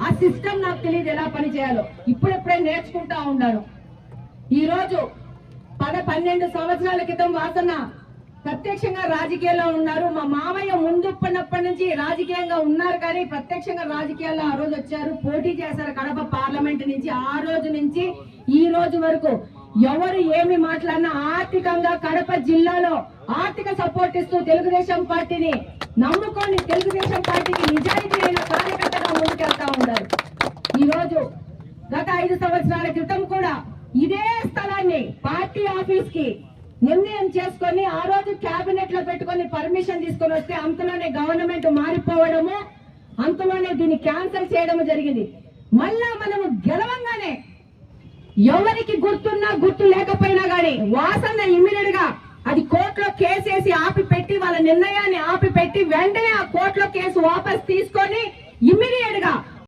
ఆ సిస్టమ్ నాకు తెలియదు ఎలా పని చేయాలో. ఇప్పుడెప్పుడే నేర్చుకుంటా ఉన్నాను. ఈ రోజు 12 సంవత్సరాల క్రితం వాసన ప్రత్యక్షంగా రాజకీయాల్లో ఉన్నారు. మా మామయ్య ముందున్నప్పటి నుంచి రాజకీయంగా ఉన్నారు, కానీ ప్రత్యక్షంగా రాజకీయాల్లో ఆ రోజు వచ్చారు, పోటీ చేశారు కడప పార్లమెంట్ నుంచి. ఆ రోజు నుంచి ఈ రోజు వరకు ఎవరు ఏమి మాట్లాడినా ఆర్థికంగా కడప జిల్లాలో ఆర్థిక సపోర్ట్ ఇస్తూ తెలుగుదేశం పార్టీని నమ్ముకొని తెలుగుదేశం పార్టీకి నిజాయితీ అయిన కార్యకర్తగా ముందుకెళ్తా ఉన్నారు. ఈ రోజు గత 5 సంవత్సరాల క్రితం కూడా ఇదే స్థలాన్ని పార్టీ ఆఫీస్ కి నిర్ణయం చేసుకొని ఆ రోజు కేబినెట్ లో పెట్టుకొని పర్మిషన్ తీసుకొని వస్తే అంతలోనే గవర్నమెంట్ మారిపోవడము, అంతలోనే దీన్ని క్యాన్సిల్ చేయడం జరిగింది. మళ్ళా మనము గెలవంగానే ఎవరికి గుర్తున్నా గుర్తు లేకపోయినా గానీ వాసన ఇమ్మీడియట్ గా అది కోర్టులో కేసేసి ఆపి పెట్టి వాళ్ళ నిర్ణయాన్ని ఆపి పెట్టి వెంటనే ఆ కోర్టులో కేసు వాపస్ తీసుకొని ఇమ్మీడియట్